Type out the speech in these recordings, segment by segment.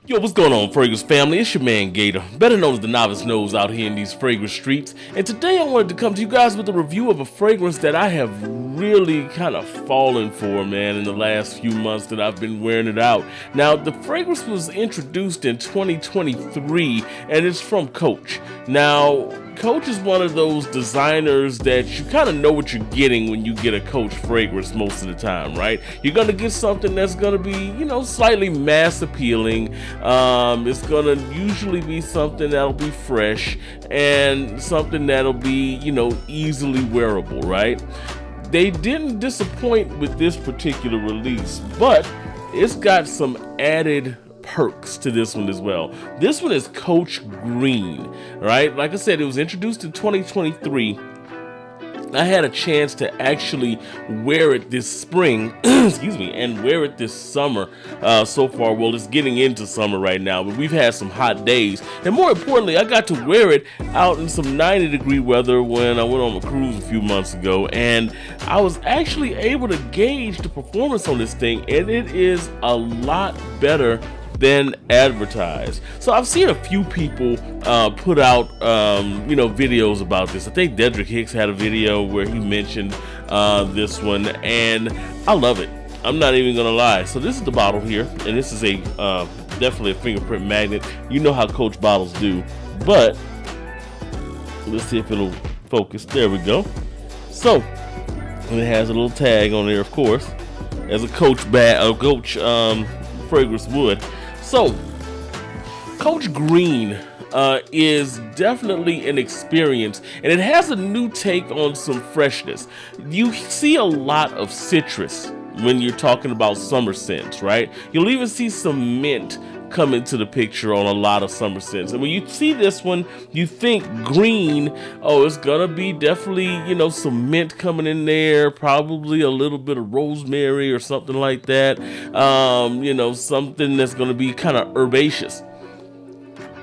Yo, what's going on, fragrance family? It's your man Gator, better known as the Novice Nose out here in these fragrance streets. And today I wanted to come to you guys with a review of a fragrance that I have really kind of fallen for, man, in the last few months that I've been wearing it out. Now, the fragrance was introduced in 2023, and it's from Coach. Now, Coach is one of those designers that you kind of know what you're getting when you get a Coach fragrance most of the time, right? You're going to get something that's going to be, slightly mass appealing. It's going to usually be something that'll be fresh and something that'll be, easily wearable, right? They didn't disappoint with this particular release, but it's got some added perks to this one as well. This one is coachgreen, right? Like I said, it was introduced in 2023. I had a chance to actually wear it this spring, excuse me, and wear it this summer so far. Well, it's getting into summer right now, but we've had some hot days. And more importantly, I got to wear it out in some 90-degree weather when I went on a cruise a few months ago. And I was actually able to gauge the performance on this thing, and it is a lot better than advertised. So I've seen a few people put out videos about this. I think Dedrick Hicks had a video where he mentioned this one, and I love it. I'm not even gonna lie. So this is the bottle here, and this is a definitely a fingerprint magnet. You know how Coach bottles do, but let's see if it'll focus. There we go. So it has a little tag on there, of course, as a Coach fragrance would. So, coachgreen is definitely an experience, and it has a new take on some freshness. You see a lot of citrus when you're talking about summer scents, right? You'll even see some mint come into the picture on a lot of summer scents. And when you see this one, you think green, oh, it's gonna be definitely, some mint coming in there, probably a little bit of rosemary or something like that. Something that's gonna be kind of herbaceous.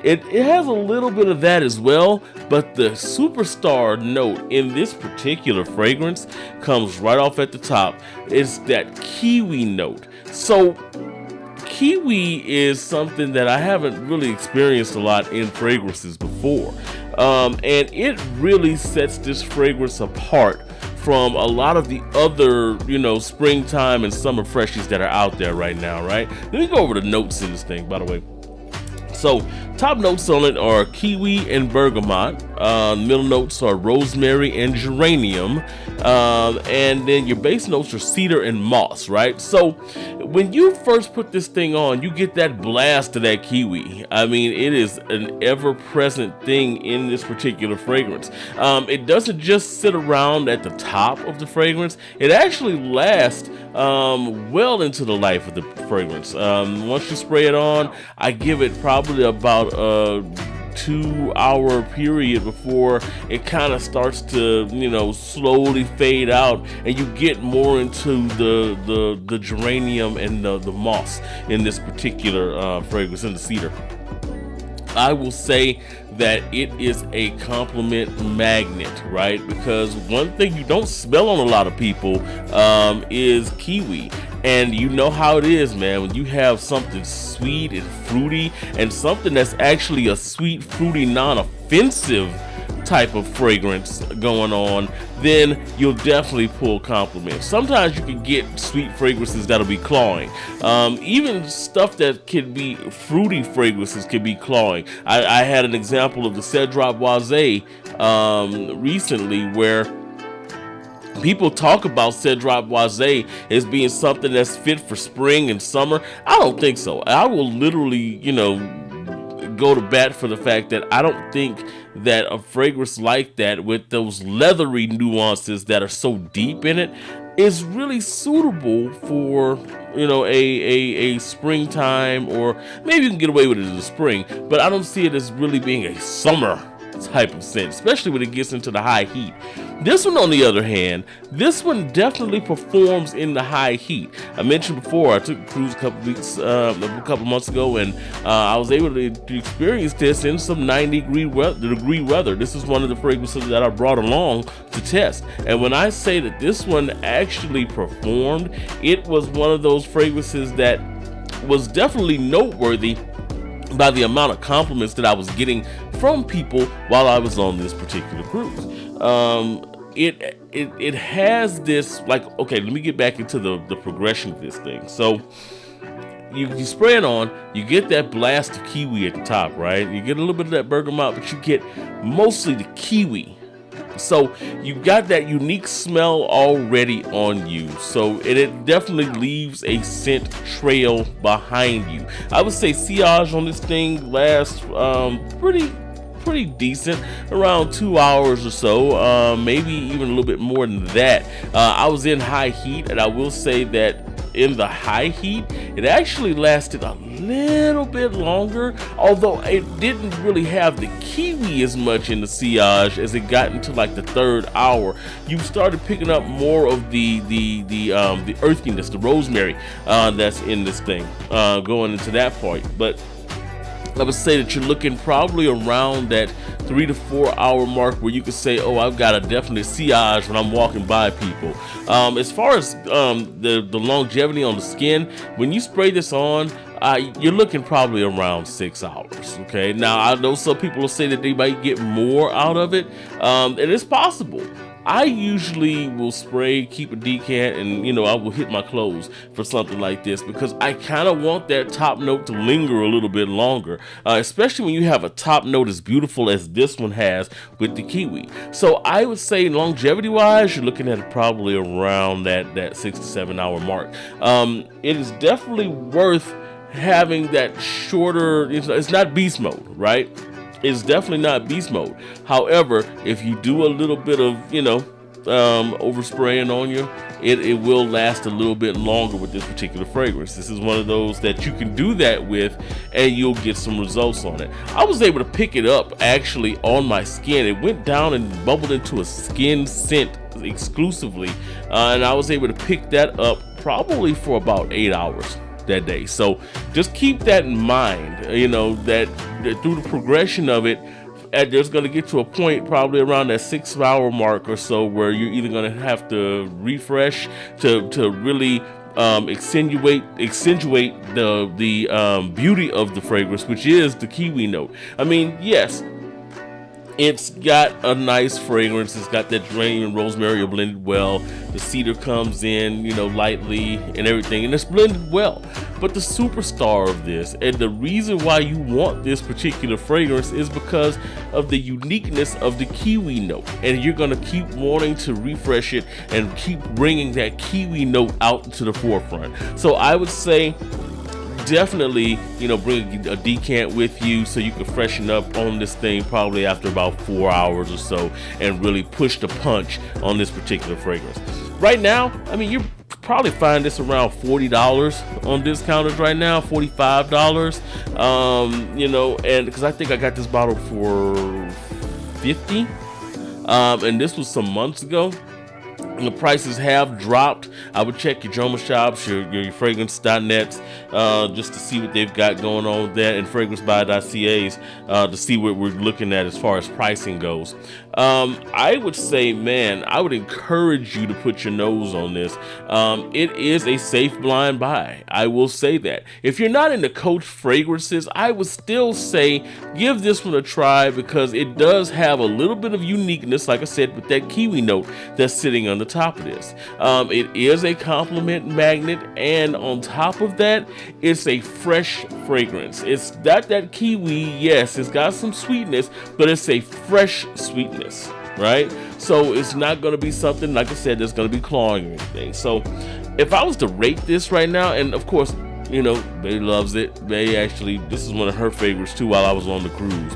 It has a little bit of that as well, but the superstar note in this particular fragrance comes right off at the top. It's that kiwi note. So kiwi is something that I haven't really experienced a lot in fragrances before. And it really sets this fragrance apart from a lot of the other, springtime and summer freshies that are out there right now, right? Let me go over the notes in this thing, by the way. So, top notes on it are kiwi and bergamot. Middle notes are rosemary and geranium. And then your base notes are cedar and moss, right? So, when you first put this thing on, you get that blast of that kiwi. I mean, it is an ever-present thing in this particular fragrance. It doesn't just sit around at the top of the fragrance. It actually lasts well into the life of the fragrance. Once you spray it on, I give it probably about a 2-hour period before it kind of starts to slowly fade out, and you get more into the geranium and the moss in this particular fragrance, in the cedar. I will say that it is a compliment magnet, right? Because one thing you don't smell on a lot of people is kiwi. And you know how it is, man, when you have something sweet and fruity and something that's actually a sweet, fruity, non-offensive type of fragrance going on, then you'll definitely pull compliments. Sometimes you can get sweet fragrances that'll be clawing. Even stuff that can be fruity fragrances can be clawing. I had an example of the cedratboise recently, where people talk about cedratboise as being something that's fit for spring and summer. I don't think so. I will literally, go to bat for the fact that I don't think that a fragrance like that, with those leathery nuances that are so deep in it, is really suitable for a springtime, or maybe you can get away with it in the spring, but I don't see it as really being a summer type of scent, especially when it gets into the high heat. This one, on the other hand, this one definitely performs in the high heat. I mentioned before, I took a cruise a couple months ago, and I was able to experience this in some 90-degree weather. This is one of the fragrances that I brought along to test. And when I say that this one actually performed, it was one of those fragrances that was definitely noteworthy by the amount of compliments that I was getting from people while I was on this particular cruise. It has this, like, okay, let me get back into the progression of this thing. So you spray it on, you get that blast of kiwi at the top, right? You get a little bit of that bergamot, but you get mostly the kiwi. So you got that unique smell already on you. So it definitely leaves a scent trail behind you. I would say sillage on this thing lasts pretty decent, around 2 hours or so, maybe even a little bit more than that. I was in high heat, and I will say that in the high heat, it actually lasted a little bit longer, although it didn't really have the kiwi as much in the sillage. As it got into like the third hour, you started picking up more of the earthiness, the rosemary that's in this thing, going into that point. But I would say that you're looking probably around that 3 to 4 hour mark where you could say, oh, I've got a definite sillage when I'm walking by people. As far as the longevity on the skin, when you spray this on, you're looking probably around 6 hours. Okay, now I know some people will say that they might get more out of it, and it's possible. I usually will spray, keep a decant, and I will hit my clothes for something like this because I kind of want that top note to linger a little bit longer, especially when you have a top note as beautiful as this one has with the kiwi. So I would say longevity wise, you're looking at probably around that 6 to 7 hour mark. It is definitely worth having that shorter. It's not beast mode, right? It's definitely not beast mode. However, if you do a little bit of, overspraying on you, it will last a little bit longer with this particular fragrance. This is one of those that you can do that with and you'll get some results on it. I was able to pick it up actually on my skin. It went down and bubbled into a skin scent exclusively, and I was able to pick that up probably for about 8 hours that day. So just keep that in mind, that through the progression of it, there's going to get to a point probably around that 6 hour mark or so where you're either going to have to refresh to really accentuate the beauty of the fragrance, which is the kiwi note. I mean, yes, it's got a nice fragrance. It's got that geranium and rosemary are blended well. The cedar comes in, lightly and everything, and it's blended well. But the superstar of this, and the reason why you want this particular fragrance, is because of the uniqueness of the kiwi note. And you're going to keep wanting to refresh it and keep bringing that kiwi note out to the forefront. So I would say, definitely, bring a decant with you so you can freshen up on this thing probably after about 4 hours or so and really push the punch on this particular fragrance. Right now, I mean, you probably find this around $40 on discounters right now, $45. And because I think I got this bottle for $50, and this was some months ago. The prices have dropped. I would check your Joma shops, your fragrance.nets, just to see what they've got going on with that, and fragrancebuy.ca's to see what we're looking at as far as pricing goes. I would say, man, I would encourage you to put your nose on this. It is a safe blind buy. I will say that. If you're not into Coach fragrances, I would still say give this one a try because it does have a little bit of uniqueness, like I said, with that kiwi note that's sitting on the top of this. It is a compliment magnet, and on top of that, it's a fresh fragrance. It's not that kiwi, yes, it's got some sweetness, but it's a fresh sweetness, right? So it's not going to be something, like I said, that's going to be clawing or anything. So if I was to rate this right now, and of course, Bay loves it. Bay actually, this is one of her favorites too while I was on the cruise.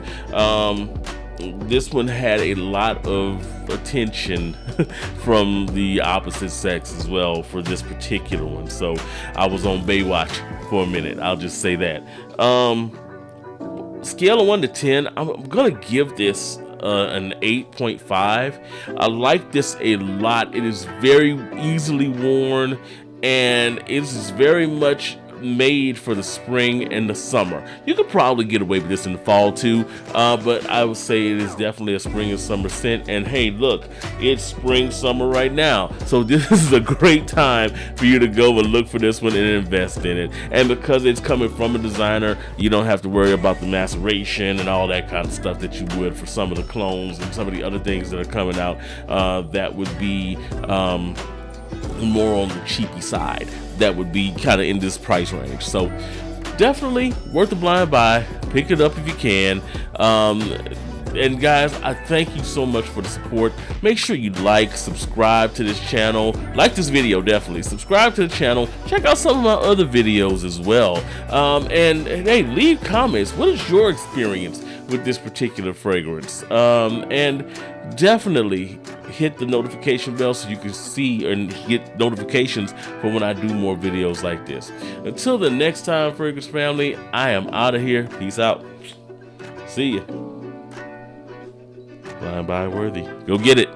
This one had a lot of attention from the opposite sex as well for this particular one. So I was on Baywatch for a minute. I'll just say that. Scale of 1 to 10, I'm going to give this an 8.5. I like this a lot. It is very easily worn, and it is very much made for the spring and the summer. You could probably get away with this in the fall too, but I would say it is definitely a spring and summer scent. And hey, look, it's spring, summer right now. So this is a great time for you to go and look for this one and invest in it. And because it's coming from a designer, you don't have to worry about the maceration and all that kind of stuff that you would for some of the clones and some of the other things that are coming out that would be more on the cheapy side, that would be kind of in this price range. So definitely worth the blind buy. Pick it up if you can. And guys, I thank you so much for the support. Make sure you like, subscribe to this channel. Like this video, definitely. Subscribe to the channel. Check out some of my other videos as well. And hey, leave comments. What is your experience with this particular fragrance? And definitely hit the notification bell so you can see and get notifications for when I do more videos like this. Until the next time, fragrance family, I am out of here. Peace out. See ya. Blind buy worthy. Go get it.